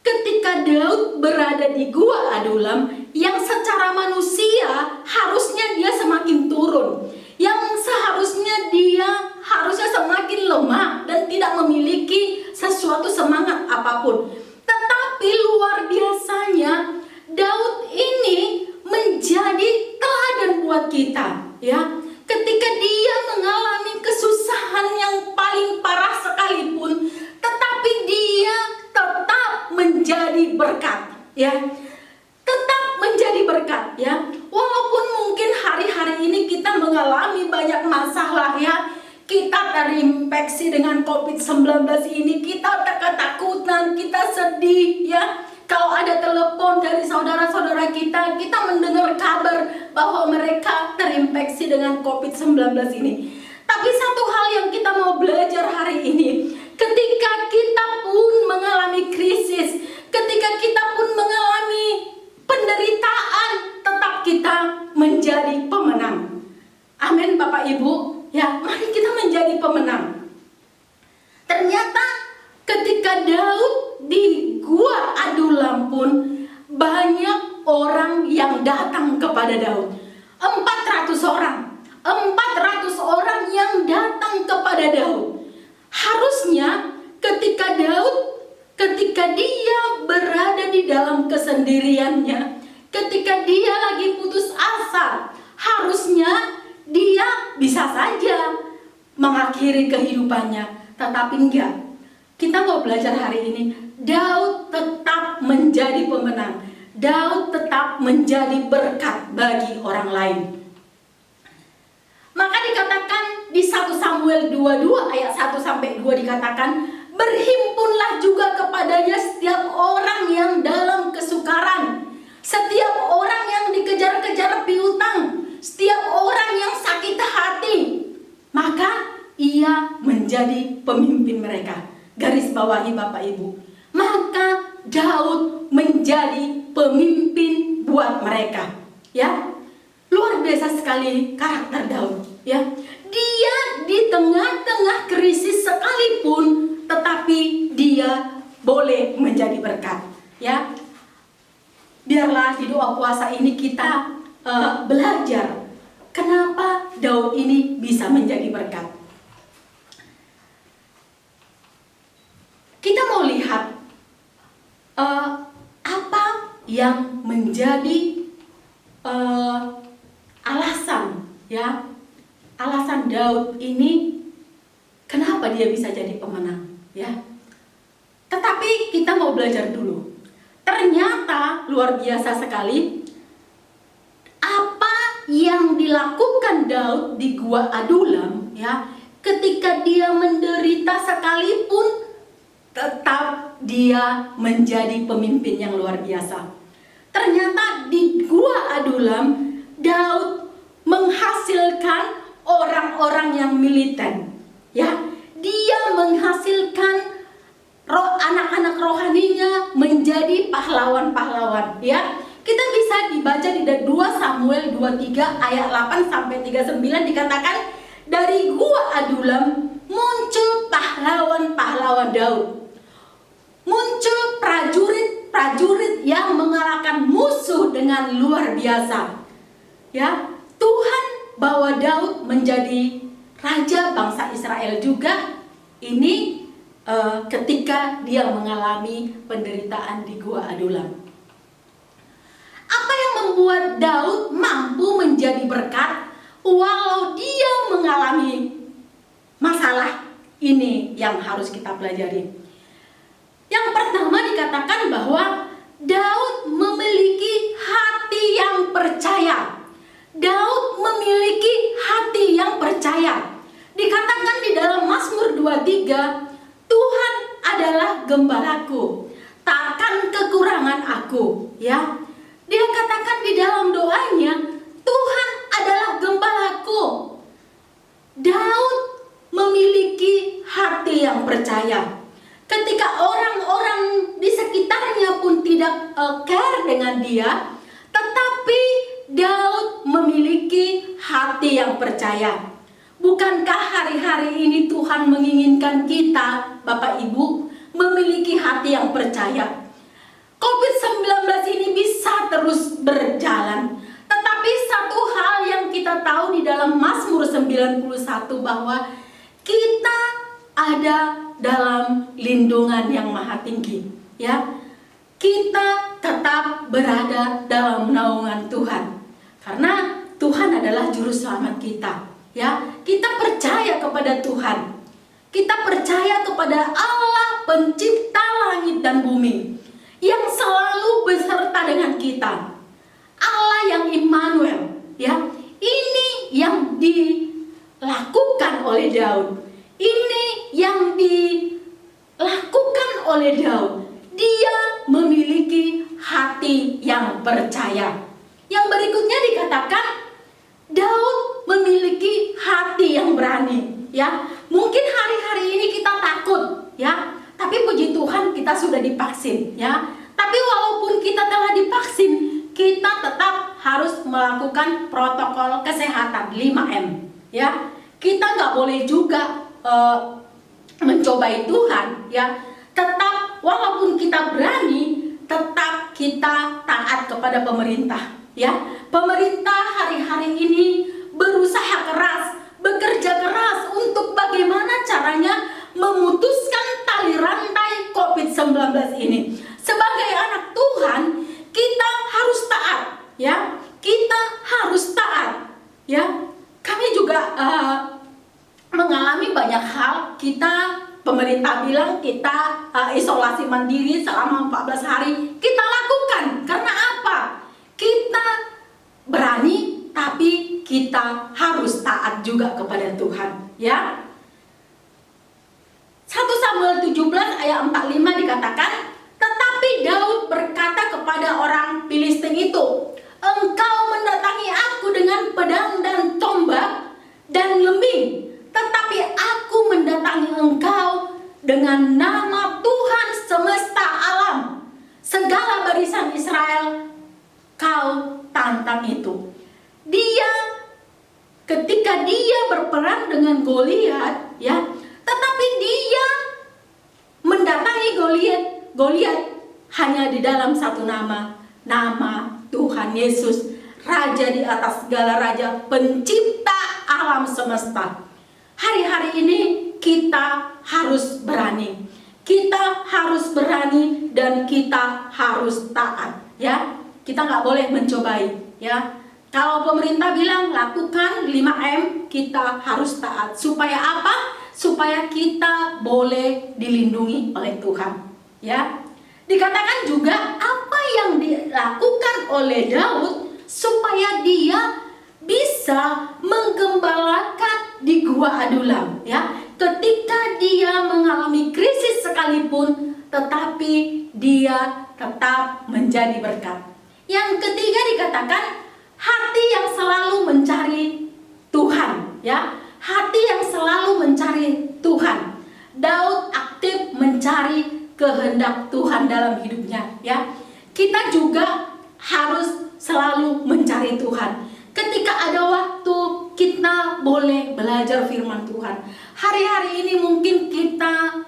ketika Daud berada di Gua Adullam, yang secara manusia harusnya dia semakin turun, yang seharusnya dia harusnya semakin lemah dan tidak memiliki sesuatu semangat apapun. Tetapi luar biasanya Daud ini menjadi teladan buat kita, ya. Ketika dia mengalami kesusahan yang paling parah sekalipun, tetapi dia tetap menjadi berkat, ya. Tetap menjadi berkat, ya. Walaupun mungkin hari-hari ini kita mengalami banyak masalah, ya. Kita terinfeksi dengan COVID-19 ini, kita ketakutan, kita sedih, ya. Kalau ada telepon dari saudara-saudara kita mendengar kabar bahwa mereka terinfeksi dengan COVID-19 ini. Tapi satu hal yang kita mau belajar hari ini, ketika kita pun mengalami krisis, ketika kita pun mengalami penderitaan, tetap kita menjadi pemenang. Amin Bapak Ibu. Ya, mari kita menjadi pemenang. Ternyata ketika Daud di Gua Adullam pun banyak orang yang datang kepada Daud. 400 orang. 400 orang yang datang kepada Daud. Harusnya ketika dia berada di dalam kesendiriannya, ketika dia lagi putus asa, harusnya dia bisa saja mengakhiri kehidupannya, tetapi enggak. Kita mau belajar hari ini, Daud tetap menjadi pemenang. Daud tetap menjadi berkat bagi orang lain. Maka dikatakan di 1 Samuel 22 ayat 1 sampai 2 dikatakan, berhimpunlah juga kepadanya setiap orang yang dalam kesukaran, setiap orang yang dikejar-kejar piutang, setiap orang yang sakit hati, maka ia menjadi pemimpin mereka. Garis bawahi Bapak Ibu. Maka Daud menjadi pemimpin buat mereka, ya. Luar biasa sekali karakter Daud, ya. Dia di tengah-tengah krisis sekalipun, tetapi dia boleh menjadi berkat. Ya, biarlah di doa puasa ini kita belajar kenapa Daud ini bisa menjadi berkat. Kita mau lihat apa yang menjadi alasan, ya, alasan Daud ini kenapa dia bisa jadi pemenang, ya. Tetapi kita mau belajar dulu. Ternyata luar biasa sekali apa yang dilakukan Daud di Gua Adulam, ya. Ketika dia menderita sekalipun, tetap dia menjadi pemimpin yang luar biasa. Ternyata di Gua Adulam, Daud menghasilkan orang-orang yang militen, ya. Dia menghasilkan anak-anak rohaninya menjadi pahlawan-pahlawan, ya. Kita bisa dibaca di 2 Samuel 23 ayat 8 sampai 39 dikatakan, dari Gua Adulam muncul pahlawan-pahlawan Daud. Muncul prajurit-prajurit yang mengalahkan musuh dengan luar biasa. Ya, Tuhan bawa Daud menjadi raja bangsa Israel juga. Ini ketika dia mengalami penderitaan di Gua Adulam. Apa yang membuat Daud mampu menjadi berkat walau dia mengalami masalah? Ini yang harus kita pelajari. Yang pertama dikatakan bahwa Daud memiliki hati yang percaya. Daud memiliki hati yang percaya. Dikatakan di dalam Mazmur 23, Tuhan adalah gembalaku, takkan kekurangan aku, ya. Dia katakan di dalam doanya, Tuhan adalah gembalaku. Daud memiliki hati yang percaya. Ketika orang-orang di sekitarnya pun tidak care dengan dia, tetapi Daud memiliki hati yang percaya. Bukankah hari-hari ini Tuhan menginginkan kita, Bapak Ibu, memiliki hati yang percaya? COVID-19 ini bisa terus berjalan, tetapi satu hal yang kita tahu di dalam Mazmur 91 bahwa kita ada dalam lindungan yang maha tinggi, ya. Kita tetap berada dalam naungan Tuhan, karena Tuhan adalah juru selamat kita, ya. Kita percaya kepada Tuhan. Kita percaya kepada Allah pencipta langit dan bumi yang selalu beserta dengan kita. Allah yang Immanuel, ya. Ini yang dilakukan oleh Daud. Ini yang dilakukan oleh Daud. Dia memiliki hati yang percaya. Yang berikutnya dikatakan Daud memiliki hati yang berani, ya. Mungkin hari-hari ini kita takut, ya. Tapi puji Tuhan kita sudah divaksin, ya. Tapi walaupun kita telah divaksin, kita tetap harus melakukan protokol kesehatan 5M, ya. Kita nggak boleh juga mencobai Tuhan, ya. Tetap walaupun kita berani, tetap kita taat kepada pemerintah, ya. Pemerintah hari-hari ini berusaha keras, bekerja keras untuk bagaimana caranya memutuskan tali rantai COVID-19 ini. Sebagai anak Tuhan, kita harus taat, ya. Kita harus taat, ya. Kami juga mengalami banyak hal. Pemerintah bilang kita isolasi mandiri selama 14 hari. Kita lakukan karena apa? Kita berani, tapi kita harus taat juga kepada Tuhan, ya. 1 Samuel 17 ayat 45 dikatakan, tetapi Daud berkata kepada orang Filistin itu, engkau mendatangi aku dengan pedang dan tombak dan lembing, tetapi aku mendatangi engkau dengan nama Tuhan semesta alam. Segala barisan Israel kau tantang itu. Ketika dia dia berperang dengan Goliat, ya, tetapi dia mendatangi Goliat hanya di dalam satu nama Tuhan Yesus, Raja di atas segala raja, pencipta alam semesta. Hari-hari ini kita harus berani. Kita harus berani dan kita harus taat, ya. Kita nggak boleh mencobai, ya. Kalau pemerintah bilang lakukan 5M, kita harus taat. Supaya apa? Supaya kita boleh dilindungi oleh Tuhan, ya. Dikatakan juga apa yang dilakukan oleh Daud supaya dia bisa menggembalakan di Gua Adulam, ya. Ketika dia mengalami krisis sekalipun, tetapi dia tetap menjadi berkat. Yang ketiga dikatakan hati yang selalu mencari Tuhan, ya. Hati yang selalu mencari Tuhan. Daud aktif mencari kehendak Tuhan dalam hidupnya, ya. Kita juga harus selalu mencari Tuhan. Ketika ada waktu, kita boleh belajar firman Tuhan. Hari-hari ini mungkin kita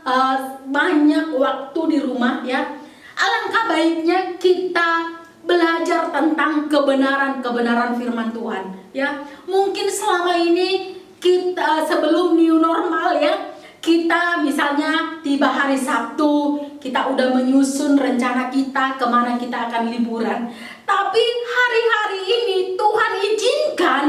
banyak waktu di rumah, ya. Alangkah baiknya kita belajar tentang kebenaran firman Tuhan, ya. Mungkin selama ini kita sebelum new normal, ya, kita misalnya tiba hari Sabtu, kita udah menyusun rencana kita kemana kita akan liburan. Tapi hari-hari ini Tuhan izinkan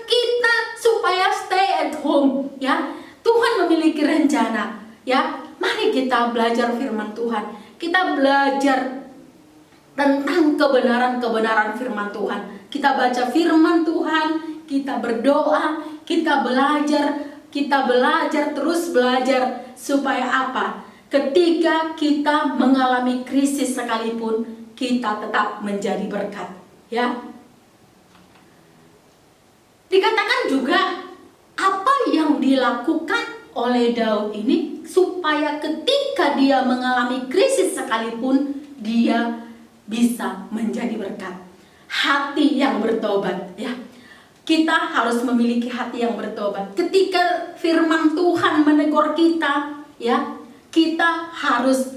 kita supaya stay at home, ya. Tuhan memiliki rencana, ya. Mari kita belajar firman Tuhan. Kita belajar tentang kebenaran firman Tuhan. Kita baca firman Tuhan, kita berdoa, kita belajar, terus belajar. Supaya apa? Ketika kita mengalami krisis sekalipun, kita tetap menjadi berkat, ya. Dikatakan juga apa yang dilakukan oleh Daud ini supaya ketika dia mengalami krisis sekalipun, dia bisa menjadi berkat. Hati yang bertobat, ya. Kita harus memiliki hati yang bertobat. Ketika firman Tuhan menegur kita, ya, kita harus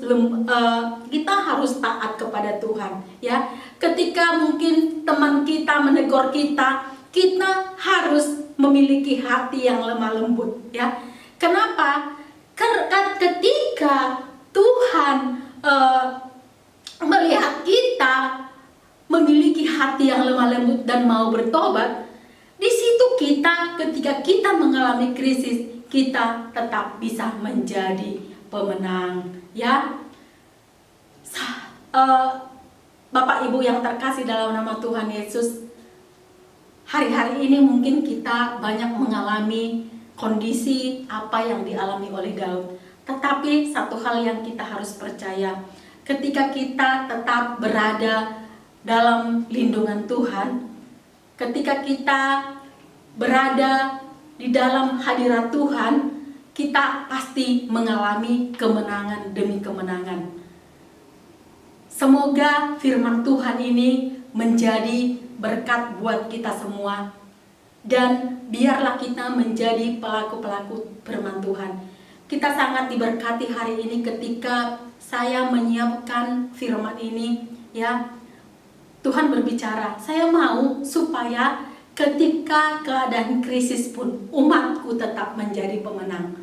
taat kepada Tuhan, ya. Ketika mungkin teman kita menegur kita, kita harus memiliki hati yang lemah lembut, ya. Kenapa? Karena ketika Tuhan melihat kita memiliki hati yang lemah lembut dan mau bertobat, di situ ketika kita mengalami krisis, kita tetap bisa menjadi pemenang, ya. Bapak Ibu yang terkasih dalam nama Tuhan Yesus, hari-hari ini mungkin kita banyak mengalami kondisi apa yang dialami oleh Daud. Tetapi satu hal yang kita harus percaya, ketika kita tetap berada dalam lindungan Tuhan, ketika kita berada di dalam hadirat Tuhan, kita pasti mengalami kemenangan demi kemenangan. Semoga firman Tuhan ini menjadi berkat buat kita semua. Dan biarlah kita menjadi pelaku-pelaku firman Tuhan. Kita sangat diberkati hari ini ketika saya menyiapkan firman ini, ya. Tuhan berbicara, saya mau supaya ketika keadaan krisis pun umatku tetap menjadi pemenang.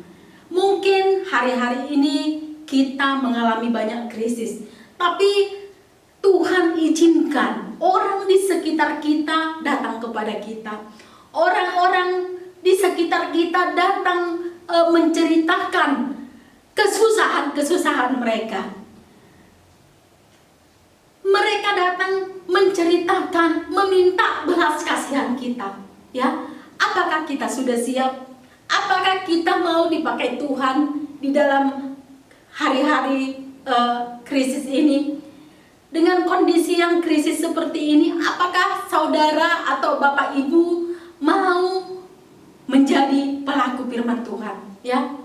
Mungkin hari-hari ini kita mengalami banyak krisis, tapi Tuhan izinkan orang di sekitar kita datang kepada kita. Orang-orang di sekitar kita datang menceritakan kesusahan-kesusahan mereka. Mereka datang menceritakan, meminta belas kasihan kita, ya. Apakah kita sudah siap? Apakah kita mau dipakai Tuhan di dalam hari-hari krisis ini? Dengan kondisi yang krisis seperti ini, apakah saudara atau Bapak Ibu mau menjadi pelaku firman Tuhan, ya?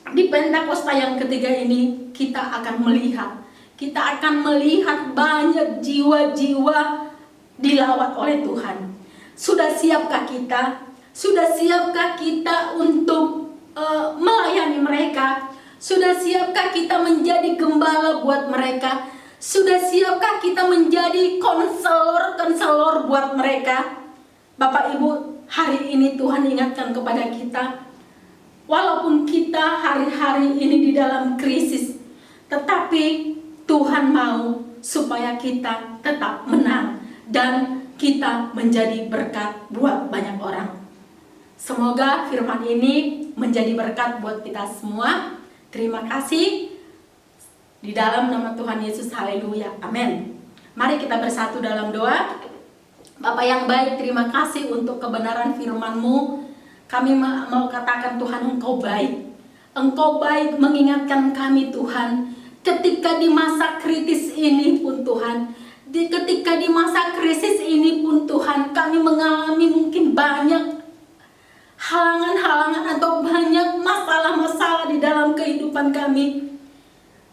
Di Pentakosta yang ketiga ini kita akan melihat banyak jiwa-jiwa dilawat oleh Tuhan. Sudah siapkah kita? Sudah siapkah kita untuk melayani mereka? Sudah siapkah kita menjadi gembala buat mereka? Sudah siapkah kita menjadi konselor buat mereka? Bapak Ibu, hari ini Tuhan ingatkan kepada kita, walaupun kita hari-hari ini di dalam krisis, tetapi Tuhan mau supaya kita tetap menang dan kita menjadi berkat buat banyak orang. Semoga firman ini menjadi berkat buat kita semua. Terima kasih. Di dalam nama Tuhan Yesus, haleluya, amin. Mari kita bersatu dalam doa. Bapa yang baik, terima kasih untuk kebenaran firman-Mu. Kami mau katakan, Tuhan, Engkau baik. Engkau baik mengingatkan kami, Tuhan, ketika di masa kritis ini pun, Tuhan, ketika di masa krisis ini pun, Tuhan, kami mengalami mungkin banyak halangan-halangan atau banyak masalah-masalah di dalam kehidupan kami.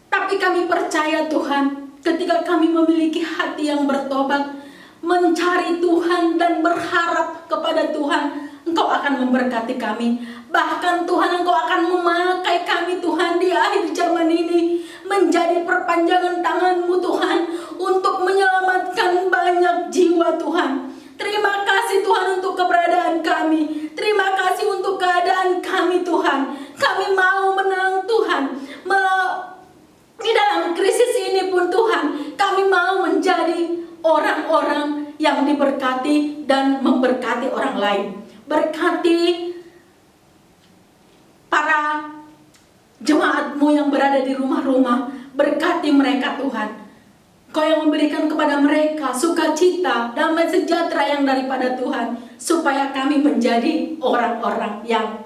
Tapi kami percaya, Tuhan, ketika kami memiliki hati yang bertobat, mencari Tuhan dan berharap kepada Tuhan, Engkau akan memberkati kami. Bahkan Tuhan, Engkau akan memakai kami, Tuhan, di akhir zaman ini menjadi perpanjangan tangan-Mu, Tuhan, untuk menyelamatkan banyak jiwa, Tuhan. Terima kasih, Tuhan, untuk keberadaan kami. Terima kasih untuk keadaan kami, Tuhan. Kami mau menang, Tuhan. Di dalam krisis ini pun, Tuhan, kami mau menjadi orang-orang yang diberkati dan memberkati orang lain. Berkati para jemaat-Mu yang berada di rumah-rumah. Berkati mereka, Tuhan. Kau yang memberikan kepada mereka sukacita, damai sejahtera yang daripada Tuhan, supaya kami menjadi orang-orang yang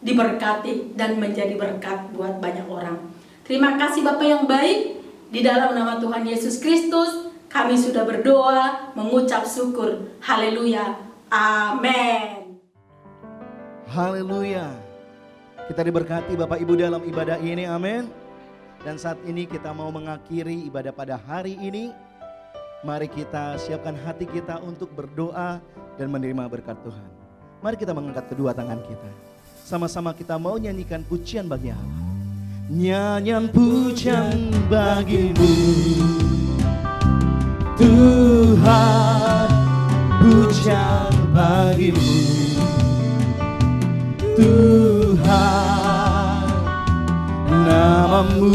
diberkati dan menjadi berkat buat banyak orang. Terima kasih Bapa yang baik. Di dalam nama Tuhan Yesus Kristus kami sudah berdoa, mengucap syukur. Haleluya, amin. Haleluya. Kita diberkati Bapak Ibu dalam ibadah ini, amin. Dan saat ini kita mau mengakhiri ibadah pada hari ini. Mari kita siapkan hati kita untuk berdoa dan menerima berkat Tuhan. Mari kita mengangkat kedua tangan kita. Sama-sama kita mau nyanyikan pujian bagi Allah. Nyanyian pujian bagimu, Tuhan, pujian bagimu, Tuhan, namamu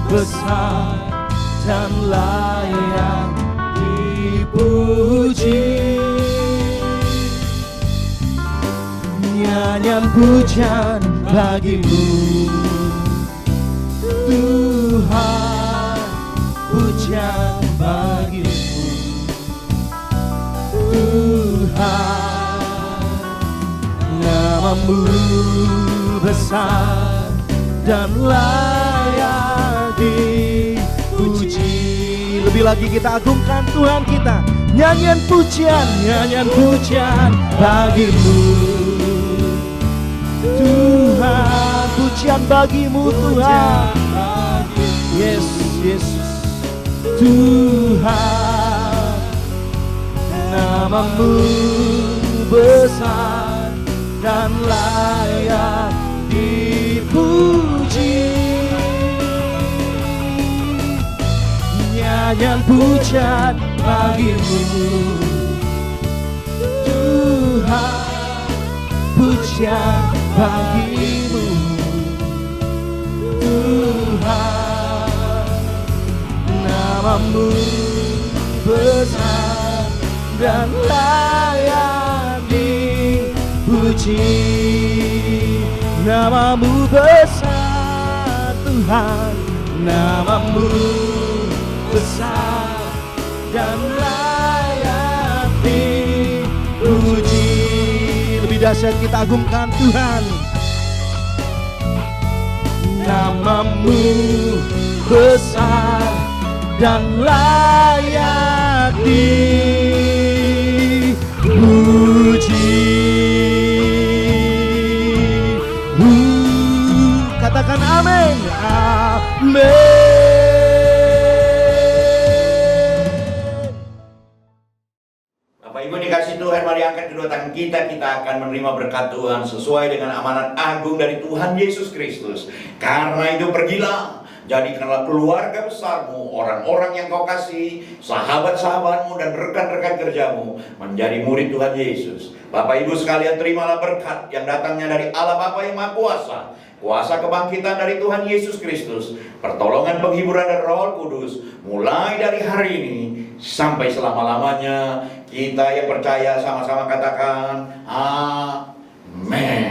besar dan layak dipuji. Nyanyian pujian bagimu, Tuhan, pujian bagimu, Tuhan, namamu besar dan layak dipuji. Lebih lagi kita agungkan Tuhan kita. Nyanyian pujian bagimu, Tuhan, pujian bagimu Tuhan. Yes, Yesus, Tuhan, namamu besar dan layak dipuji. Nyanyian pujian bagimu, Tuhan, pujian bagimu, Tuhan, namamu besar dan layak dipuji. Namamu besar Tuhan, namamu besar dan layak dipuji. Lebih dahsyat kita agungkan Tuhan. Namamu besar dan layak dipuji. Katakan amin, amin. Bapak Ibu dikasih kasih Tuhan, mari angkat kedua tangan kita. Kita akan menerima berkat Tuhan sesuai dengan amanat agung dari Tuhan Yesus Kristus. Karena itu pergilah, jadikanlah keluarga besarmu, orang-orang yang kau kasih, sahabat-sahabatmu dan rekan-rekan kerjamu menjadi murid Tuhan Yesus. Bapak Ibu sekalian, terimalah berkat yang datangnya dari Allah Bapa yang Maha Kuasa, kuasa kebangkitan dari Tuhan Yesus Kristus, pertolongan penghiburan dari Roh Kudus, mulai dari hari ini sampai selama-lamanya. Kita yang percaya sama-sama katakan amin.